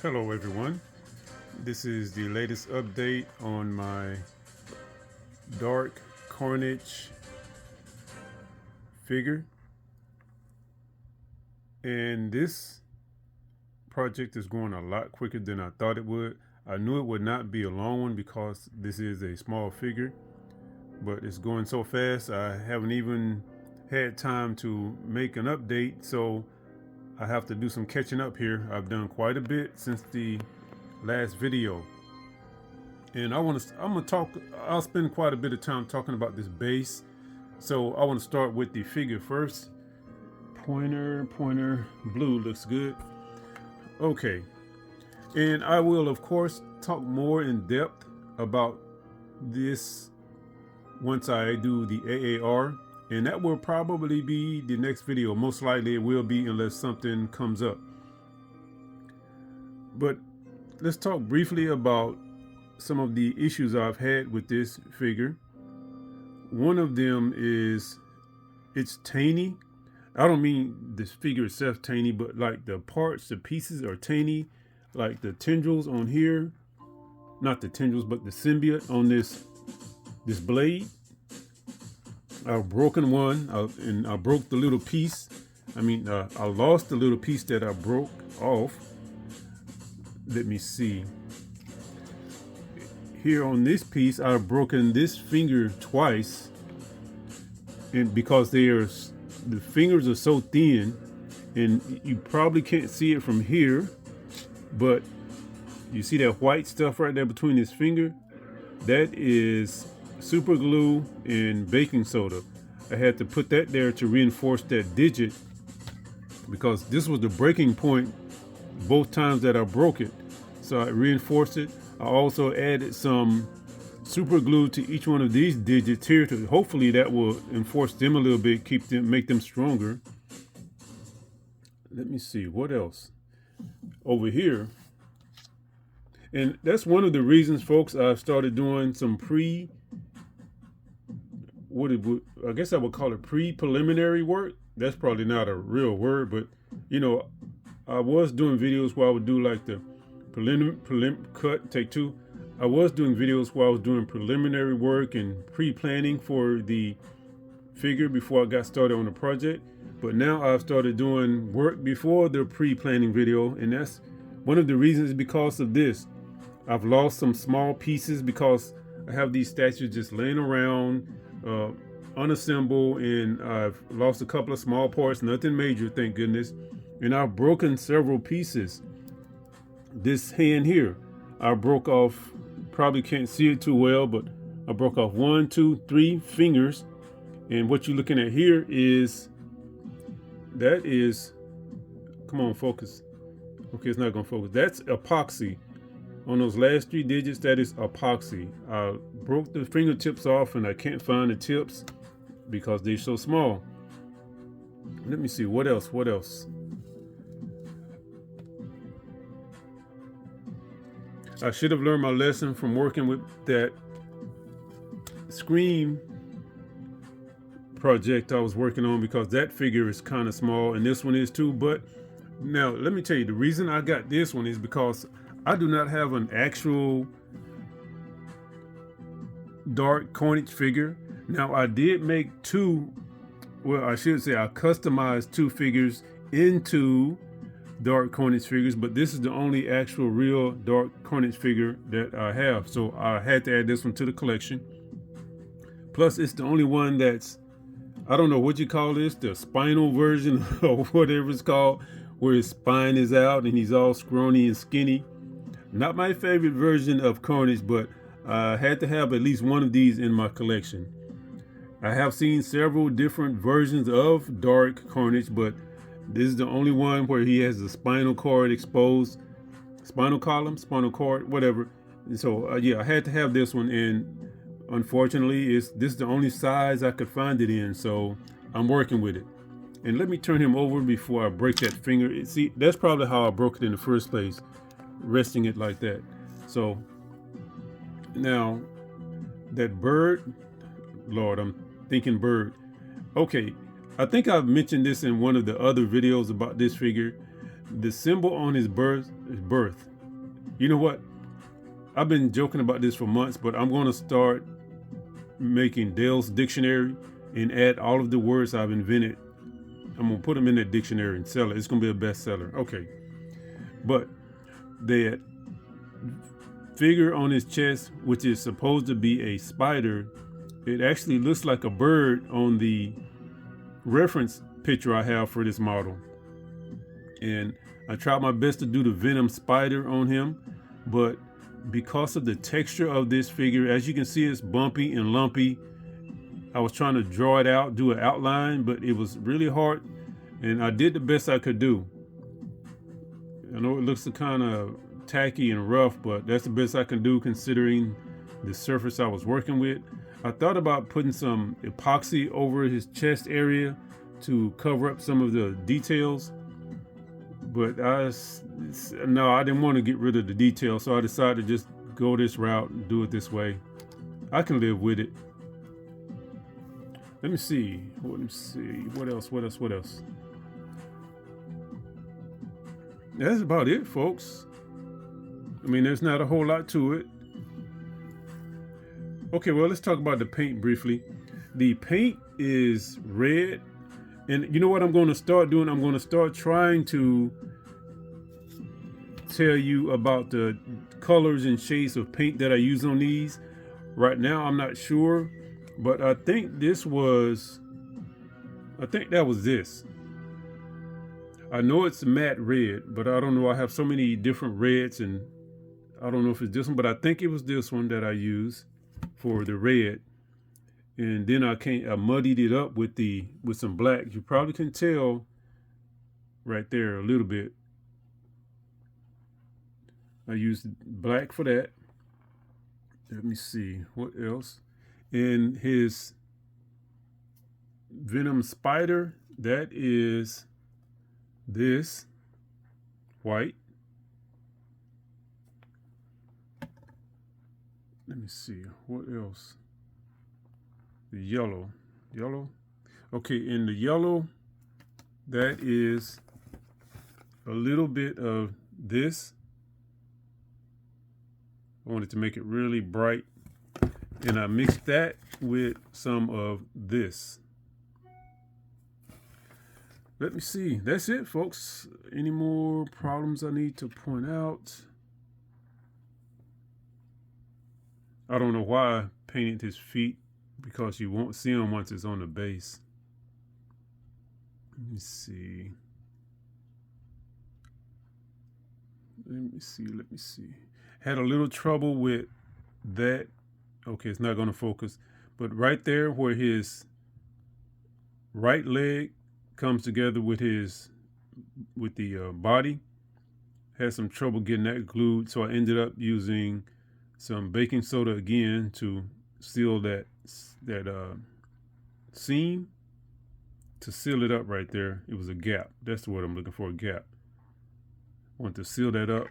Hello everyone, this is the latest update on my dark Carnage figure, and this project is going a lot quicker than I thought it would. I knew it would not be a long one because this is a small figure, but it's going so fast I haven't even had time to make an update, so I have to do some catching up here. I've done quite a bit since the last video. And I'm gonna talk. I'll spend quite a bit of time talking about this base. So I want to start with the figure first. Pointer, blue looks good. Okay, and I will of course talk more in depth about this once I do the AAR, and that will probably be the next video. Most likely it will be unless something comes up. But let's talk briefly about some of the issues I've had with this figure. One of them is it's tiny. I don't mean this figure itself tiny, but like the parts, the pieces are tiny. Like the tendrils on here, not the tendrils, but the symbiote on this blade. I've broken one, and I broke the little piece. I lost the little piece that I broke off. Let me see. Here on this piece, I've broken this finger twice, and because the fingers are so thin, and you probably can't see it from here, but you see that white stuff right there between his finger? That is super glue and baking soda. I had to put that there to reinforce that digit because this was the breaking point both times that I broke it. So I reinforced it. I also added some super glue to each one of these digits here to hopefully that will enforce them a little bit, make them stronger. Let me see what else over here. And that's one of the reasons, folks, I've started doing some I guess I would call it preliminary work. That's probably not a real word, but I was doing videos where I would do like the take two. I was doing videos where I was doing preliminary work and pre-planning for the figure before I got started on the project. But now I've started doing work before the pre-planning video, and that's one of the reasons because of this. I've lost some small pieces because I have these statues just laying around, unassembled, and I've lost a couple of small parts, nothing major, thank goodness. And I've broken several pieces. This hand here, I broke off, probably can't see it too well, but I broke off 1, 2, 3 fingers. And what you're looking at here come on, focus. Okay, it's not gonna focus. That's epoxy. On those last 3 digits, that is epoxy. I broke the fingertips off and I can't find the tips because they're so small. Let me see, what else? I should have learned my lesson from working with that Scream project I was working on, because that figure is kind of small and this one is too. But now let me tell you, the reason I got this one is because I do not have an actual dark Carnage figure. Now I did make two, well I should say I customized 2 figures into dark Carnage figures, but this is the only actual real dark Carnage figure that I have, so I had to add this one to the collection. Plus it's the only one that's, I don't know what you call this, the spinal version or whatever it's called, where his spine is out and he's all scrawny and skinny. Not my favorite version of Carnage, but I had to have at least one of these in my collection. I have seen several different versions of dark Carnage, but this is the only one where he has the spinal cord exposed, spinal cord, whatever. And so yeah, I had to have this one, and unfortunately this is the only size I could find it in, so I'm working with it. And let me turn him over before I break that finger. See, that's probably how I broke it in the first place, resting it like that. So now that bird, Lord, I'm thinking bird. Okay, I think I've mentioned this in one of the other videos about this figure. the symbol on his birth. You know what? I've been joking about this for months, but I'm going to start making Dale's dictionary and add all of the words I've invented. I'm going to put them in that dictionary and sell it. It's going to be a bestseller. Okay. But that figure on his chest, which is supposed to be a spider, it actually looks like a bird on the reference picture I have for this model. And I tried my best to do the Venom spider on him, but because of the texture of this figure, as you can see, it's bumpy and lumpy. I was trying to draw it out, do an outline, but it was really hard, and I did the best I could do. I know it looks kind of tacky and rough, but that's the best I can do considering the surface I was working with. I thought about putting some epoxy over his chest area to cover up some of the details, but I didn't want to get rid of the details, so I decided to just go this route and do it this way. I can live with it. Let me see. What else? That's about it, folks. I mean, there's not a whole lot to it. Okay, well, let's talk about the paint briefly. The paint is red. And you know what I'm going to start doing? I'm going to start trying to tell you about the colors and shades of paint that I use on these. Right now, I'm not sure, but I think that was this. I know it's matte red, but I don't know. I have so many different reds, and I don't know if it's this one, but I think it was this one that I used for the red. And then I muddied it up with some black. You probably can tell right there a little bit. I used black for that. Let me see what else. In his Venom spider, that is this white. Let me see what else. The yellow. Okay, in the yellow, that is a little bit of this. I wanted to make it really bright, and I mixed that with some of this. Let me see. That's it, folks. Any more problems I need to point out? I don't know why I painted his feet, because you won't see them once it's on the base. Let me see. Had a little trouble with that. Okay, it's not going to focus. But right there where his right leg comes together with the body, had some trouble getting that glued. So I ended up using some baking soda again to seal that seam, to seal it up right there. It was a gap. That's the word I'm looking for, a gap. I want to seal that up.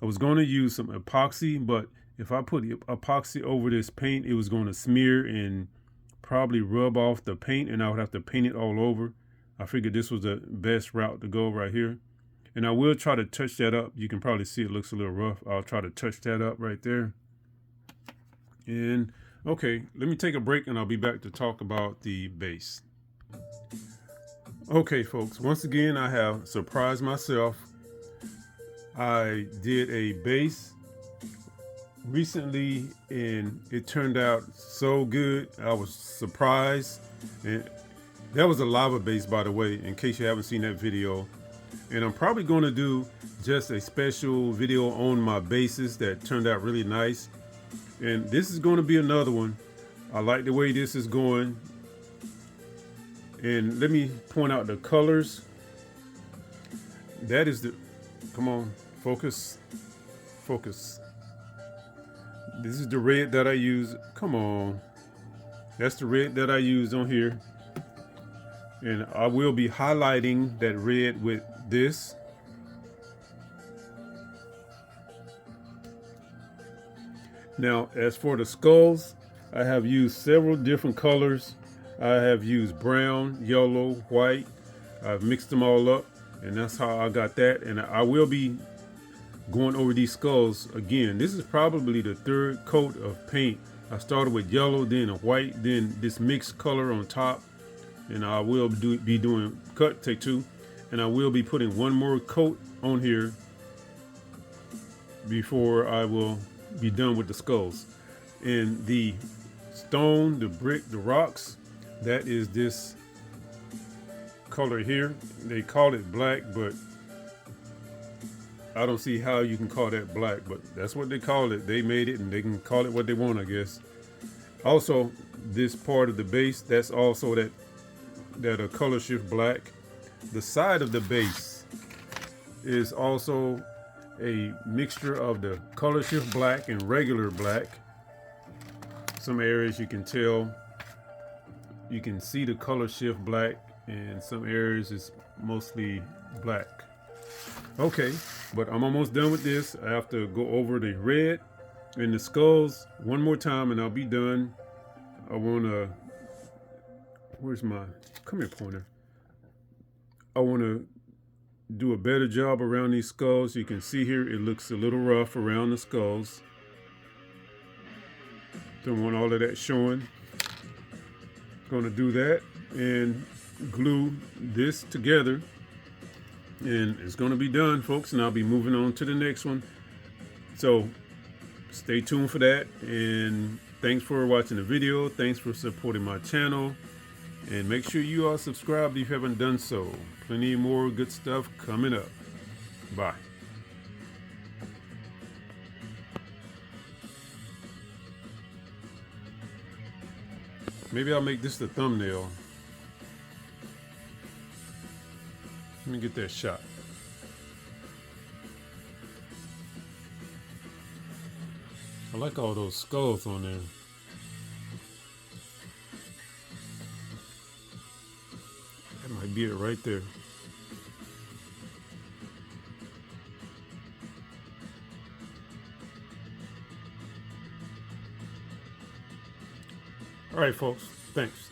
I was going to use some epoxy, but if I put epoxy over this paint, it was going to smear and probably rub off the paint, and I would have to paint it all over. I figured this was the best route to go right here. And I will try to touch that up. You can probably see it looks a little rough. I'll try to touch that up right there. And okay, let me take a break and I'll be back to talk about the base. Okay, folks, once again, I have surprised myself. I did a base recently and it turned out so good. I was surprised. And that was a lava base, by the way, in case you haven't seen that video. And I'm probably going to do just a special video on my bases that turned out really nice. And this is going to be another one. I like the way this is going. And let me point out the colors. That is the, come on, focus. This is the red that I use. Come on. That's the red that I used on here. And I will be highlighting that red with this. Now, as for the skulls, I have used several different colors. I have used brown, yellow, white. I've mixed them all up. And that's how I got that. And I will be going over these skulls again. This is probably the third coat of paint. I started with yellow, then a white, then this mixed color on top. And I will be doing take two. And I will be putting one more coat on here before I will be done with the skulls. And the stone, the brick, the rocks, that is this color here. They call it black, but I don't see how you can call that black, but that's what they call it. They made it and they can call it what they want, I guess. Also, this part of the base, that's also that a color shift black. The side of the base is also a mixture of the color shift black and regular black. Some areas you can tell, you can see the color shift black, and some areas is mostly black. Okay, but I'm almost done with this. I have to go over the red and the skulls one more time and I'll be done. I wanna, where's my, come here, pointer. I wanna do a better job around these skulls. You can see here, it looks a little rough around the skulls. Don't want all of that showing. Gonna do that and glue this together. And it's going to be done, folks, and I'll be moving on to the next one. So stay tuned for that, and thanks for watching the video. Thanks for supporting my channel, and make sure you are subscribed if you haven't done so. Plenty more good stuff coming up. Bye. Maybe I'll make this the thumbnail. Let me get that shot. I like all those skulls on there. That might be it right there. All right, folks. Thanks.